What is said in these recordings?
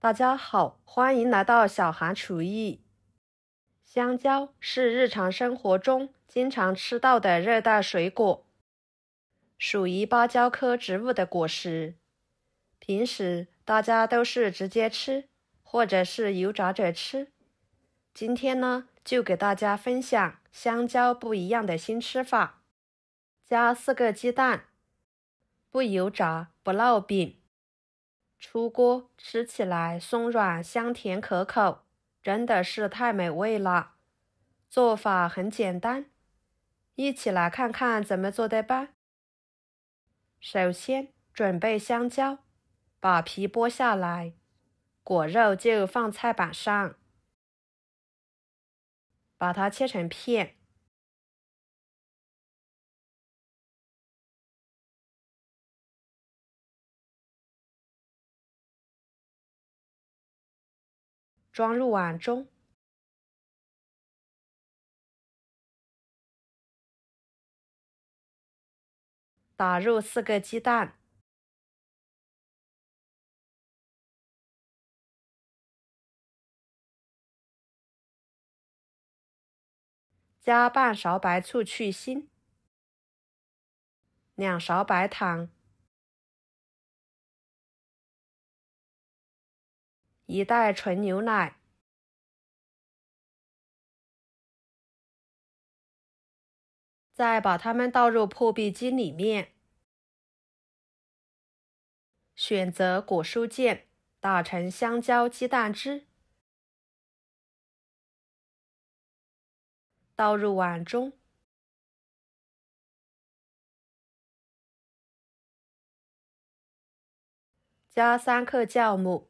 大家好，欢迎来到小韩厨艺。香蕉是日常生活中经常吃到的热带水果，属于芭蕉科植物的果实。平时大家都是直接吃，或者是油炸着吃。今天呢，就给大家分享香蕉不一样的新吃法。加4个鸡蛋，不油炸，不烙饼。出锅吃起来松软香甜可口，真的是太美味了。做法很简单，一起来看看怎么做的吧。首先准备香蕉，把皮剥下来，果肉就放菜板上，把它切成片。装入碗中，打入4个鸡蛋，加半勺白醋去腥，2勺白糖，1袋纯牛奶，再把它们倒入破壁机里面，选择果蔬键，打成香蕉鸡蛋汁，倒入碗中，加3克酵母，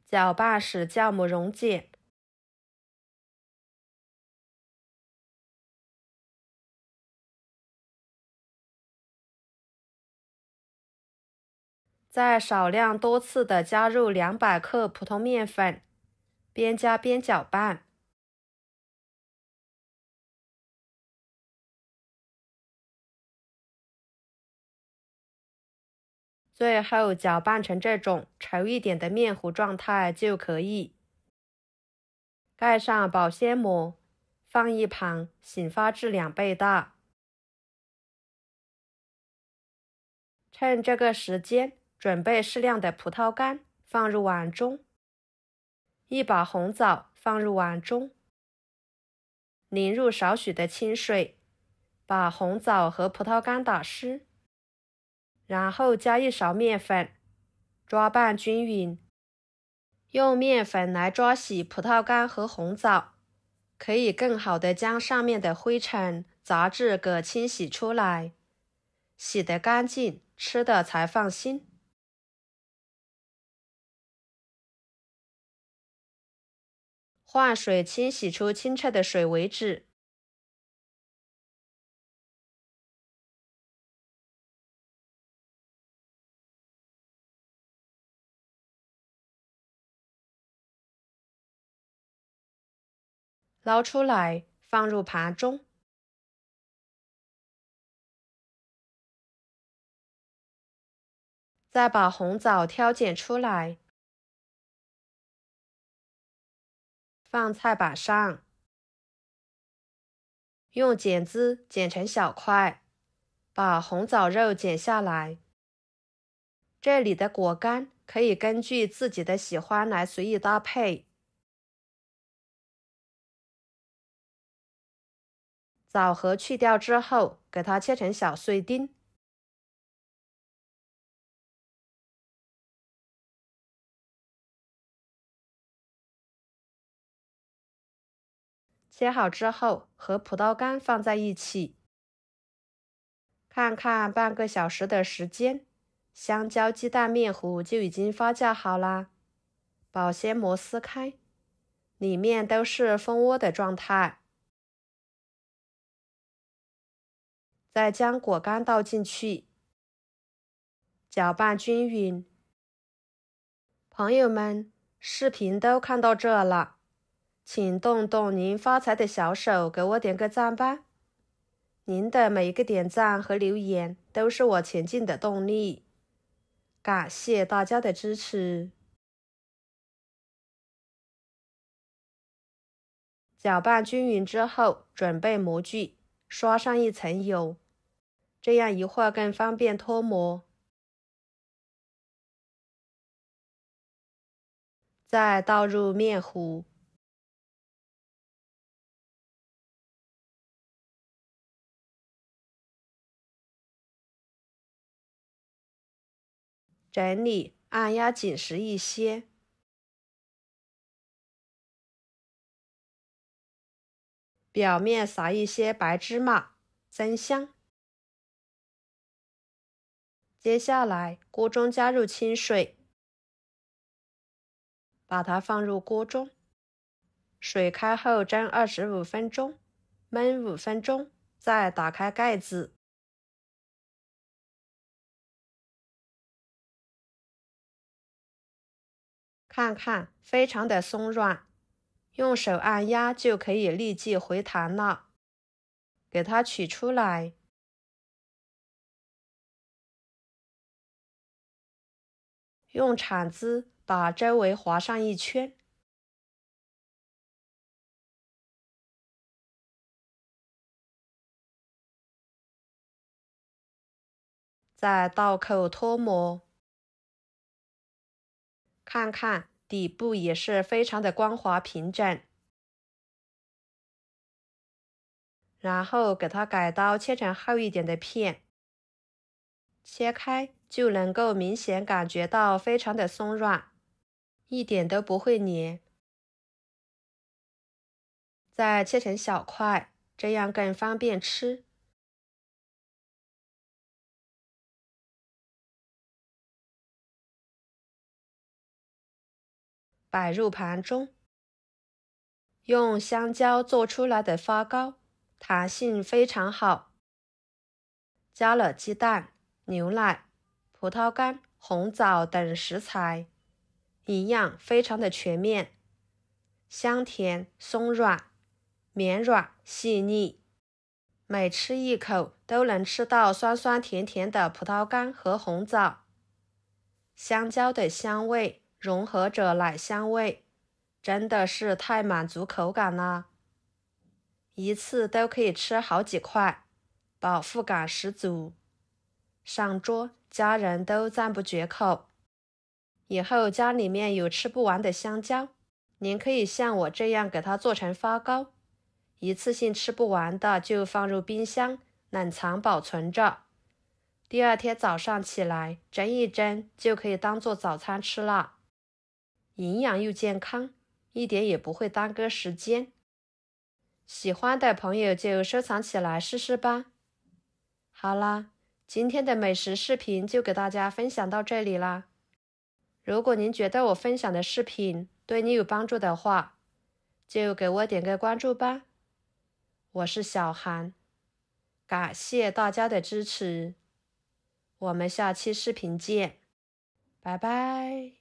搅拌使酵母溶解。再少量多次的加入200克普通面粉，边加边搅拌。最后搅拌成这种稠一点的面糊状态就可以。盖上保鲜膜，放一旁，醒发至2倍大。趁这个时间，准备适量的葡萄干放入碗中，一把红枣放入碗中，淋入少许的清水，把红枣和葡萄干打湿，然后加1勺面粉，抓拌均匀。用面粉来抓洗葡萄干和红枣，可以更好的将上面的灰尘、杂质给清洗出来，洗得干净，吃的才放心。换水清洗出清澈的水为止。捞出来，放入盘中。再把红枣挑拣出来，放菜板上，用剪子剪成小块，把红枣肉剪下来。这里的果干可以根据自己的喜欢来随意搭配。枣核去掉之后，给它切成小碎丁。切好之后，和葡萄干放在一起。看看半个小时的时间，香蕉鸡蛋面糊就已经发酵好啦。保鲜膜撕开，里面都是蜂窝的状态。再将果干倒进去，搅拌均匀。朋友们，视频都看到这了，请动动您发财的小手，给我点个赞吧。您的每一个点赞和留言都是我前进的动力。感谢大家的支持。搅拌均匀之后，准备模具，刷上一层油，这样一会儿更方便脱模。再倒入面糊，整理，按压紧实一些。表面撒一些白芝麻，增香。接下来，锅中加入清水，把它放入锅中。水开后蒸25分钟，焖5分钟，再打开盖子。看看，非常的松软，用手按压就可以立即回弹了。给它取出来，用铲子把周围划上一圈，再倒扣脱模。看看底部也是非常的光滑平整。然后给它改刀切成厚一点的片，切开就能够明显感觉到非常的松软，一点都不会黏。再切成小块，这样更方便吃。摆入盘中。用香蕉做出来的发糕，弹性非常好。加了鸡蛋、牛奶、葡萄干、红枣等食材，营养非常的全面，香甜松软，绵软细腻。每吃一口都能吃到酸酸甜甜的葡萄干和红枣，香蕉的香味融合着奶香味，真的是太满足口感了。一次都可以吃好几块，饱腹感十足。上桌，家人都赞不绝口。以后家里面有吃不完的香蕉，您可以像我这样给它做成发糕，一次性吃不完的就放入冰箱冷藏保存着，第二天早上起来蒸一蒸就可以当做早餐吃了，营养又健康，一点也不会耽搁时间。喜欢的朋友就收藏起来试试吧。好啦，今天的美食视频就给大家分享到这里啦。如果您觉得我分享的视频对你有帮助的话，就给我点个关注吧。我是小韩，感谢大家的支持，我们下期视频见，拜拜。